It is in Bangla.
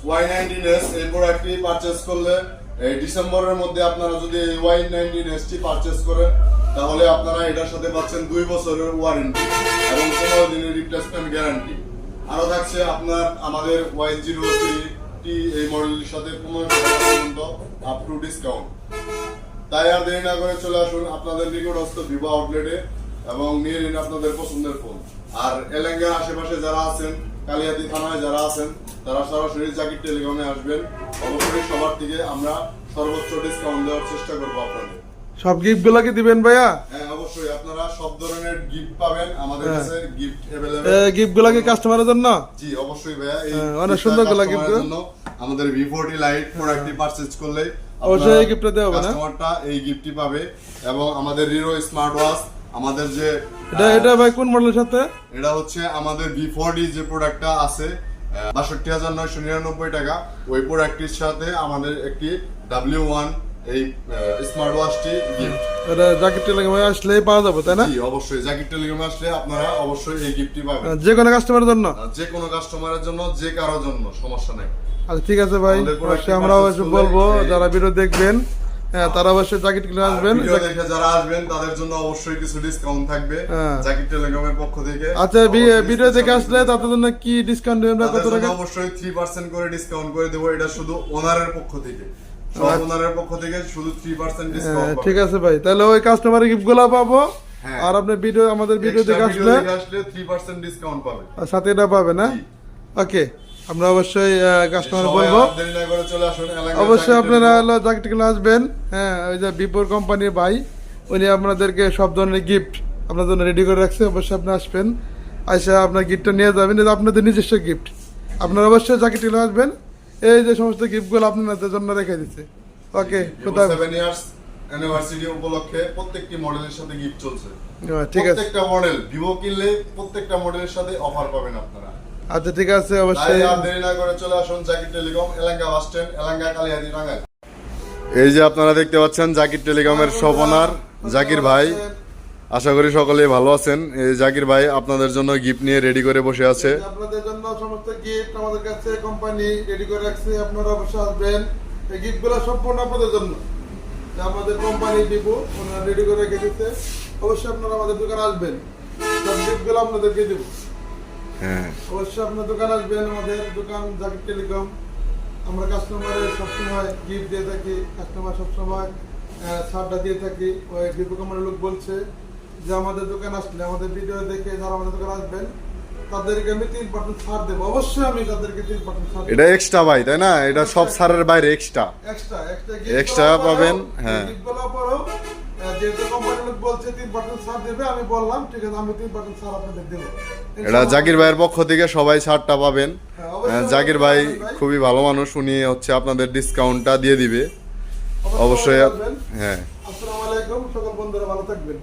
Y19s এই প্রোডাক্টটি পারচেজ করলে এই ডিসেম্বরের মধ্যে আপনারা যদি এই Y19s টি পারচেজ করেন তাহলে আপনারা এটার সাথে পাচ্ছেন 2 বছরের ওয়ারেন্টি এবং 15 দিনের রিপ্লেসমেন্ট গ্যারান্টি। আরো থাকছে আপনার আমাদের Y03 টি এই মডেলের সাথে 15 টাকা পর্যন্ত আপ টু ডিসকাউন্ট। তাই আর দেরি না করে চলে আসুন আপনাদের নিকটস্থ ভিভো আউটলেটে এবং নিয়ে নিন আপনাদের পছন্দের ফোন। আর এলাঙ্গার আশেপাশে যারা আছেন, কালিয়াতি থানায় যারা আছেন, তারা সরাসরি জাকির টেলিকমে আসবেন। অবশ্যই সবার থেকে আমরা সর্বোচ্চ ডিসকাউন্ট দেওয়ার চেষ্টা করবো আপনাদের। সব গিফট গুলা কি দিবেন ভাইয়া? হ্যাঁ, অবশ্যই আপনারা সব ধরনের গিফট পাবেন আমাদের কাছে। Gift available. গিফট গুলা কি কাস্টমারের জন্য? জি অবশ্যই ভাইয়া। এই অনেক সুন্দর গুলা গিফট জন্য আমাদের V40 লাইট প্রোডাক্টটি পারচেজ করলে অবশ্যই এই গিফটটা দেওয়া হবে না? কাস্টমারটা এই গিফটটি পাবে। এবং আমাদের রিরো স্মার্ট ওয়াচ, আমাদের যে এটা ভাই কোন মডেলের সাথে? এটা হচ্ছে আমাদের V40 যে প্রোডাক্টটা আছে ৬২,৯৯৯ টাকা। ওই প্রোডাক্টটির সাথে আমাদের একটি W1 এই স্মার্ট ওয়াচটি গিফট। এটা জাকির টেলিকমে আসলে পাওয়া যাবে তাই না? জি অবশ্যই, জাকির টেলিকমে আসলে আপনারা অবশ্যই এই গিফটটি পাবেন। যে কোনো কাস্টমারের জন্য? যে কোনো কাস্টমারের জন্য, যে কারোর জন্য, সমস্যা নাই। আচ্ছা ঠিক আছে ভাই, অবশ্যই আমরা অবশ্যই বলবো যারা ভিডিও দেখবেন তারা অবশ্যই জাকির টেলিকমে আসবেন। ভিডিও দেখে যারা আসবেন তাদের জন্য অবশ্যই কিছু ডিসকাউন্ট থাকবে জাকির টেলিকমের পক্ষ থেকে। আচ্ছা ভিডিও দেখে আসলে তাদের জন্য কি ডিসকাউন্ট দেবেন? কত টাকা? অবশ্যই 3% করে ডিসকাউন্ট করে দেব। এটা শুধু ওনারের পক্ষ থেকে, সব ওনারের পক্ষ থেকে শুধু 3% ডিসকাউন্ট। ঠিক আছে ভাই, তাহলে ওই কাস্টমারের গিফটগুলো পাবো। আর আপনি আমাদের ভিডিও দেখে আসলে 3% ডিসকাউন্ট পাবে, আর সাথে এটা পাবে না? ওকে, আমরা অবশ্যই কাস্টমার বলবো অবশ্যই আপনারা জাকির টেলিকমে আসবেন। হ্যাঁ, ওই যে বিপুর কোম্পানির ভাই, উনি আপনাদেরকে সব ধরনের গিফট আপনার জন্য রেডি করে রাখছে। অবশ্যই আপনি আসবেন, আইসা আপনার গিফটটা নিয়ে যাবেন। এটা আপনাদের নিজস্ব গিফট। আপনারা অবশ্যই জাকির টেলিকমে আসবেন। এই যে সমস্ত গিফটগুলো আপনাদের জন্য রেখে দিচ্ছে। ওকে, 7 ইয়ার্স অ্যানিভার্সারি উপলক্ষে প্রত্যেকটি মডেলের সাথে গিফট চলছে। ঠিক আছে, প্রত্যেকটা মডেল ভিভো কিনলে প্রত্যেকটা মডেলের সাথে অফার পাবেন আপনারা। আচ্ছা ঠিক আছে, অবশ্যই দেরি না করে চলে আসুন Zakir telecom, Elanga bus stand, Elanga Kaliadi Tangail. এই যে আপনারা দেখতে পাচ্ছেন জাকির টেলিকমের সব ওনার জাকির ভাই। আশা করি সকলেই ভালো আছেন। এই জাকির ভাই আপনাদের জন্য গিফট নিয়ে রেডি করে বসে আছে। আপনাদের জন্য সমস্ত গিফট আমাদের কাছে কোম্পানি রেডি করে রাখছে। আপনারা অবশ্যই আসবেন, এই গিফটগুলো সম্পূর্ণ আপনাদের জন্য। আমাদের কোম্পানি ভিভো ওনারা রেডি করে রেখে দিচ্ছে। অবশ্যই আপনারা আমাদের দোকানে আসবেন, সব গিফটগুলো আপনাদেরকে দেবো। হ্যাঁ, অবশ্যই আপনার দোকান আসবেন। আমাদের দোকান জাকির টেলিকম। আমরা কাস্টমারের সবসময় গিফট দিয়ে থাকি, কাস্টমার সবসময় ছাড়টা দিয়ে থাকি। ওই ভিভো কোম্পানির লোক বলছে যে আমাদের দোকান আসলে, আমাদের ভিডিও দেখে যারা আমাদের দোকান আসবেন তাদেরকে আমি 3% ছাড় দেবো। অবশ্যই আমি তাদেরকে 3% ছাড় দেবো। এটা এক্সট্রা ভাই, তাই না? এটা সব ছাড়ের বাইরে এক্সট্রা এক্সট্রা পাবেন। হ্যাঁ, গিফটগুলো পরেও যেহেতু কোম্পানির লোক বলছে 3% ছাড় দেবে, আমি বললাম ঠিক আছে, আমি 3% ছাড় আপনাদের দেবো। এটা জাকির ভাইয়ের পক্ষ থেকে সবাই ছাড়টা পাবেন। জাকির ভাই খুবই ভালো মানুষ, উনি হচ্ছে আপনাদের ডিসকাউন্টটা দিয়ে দিবে অবশ্যই। হ্যাঁ, আসসালামু আলাইকুম, সকল বন্ধুরা ভালো থাকবেন।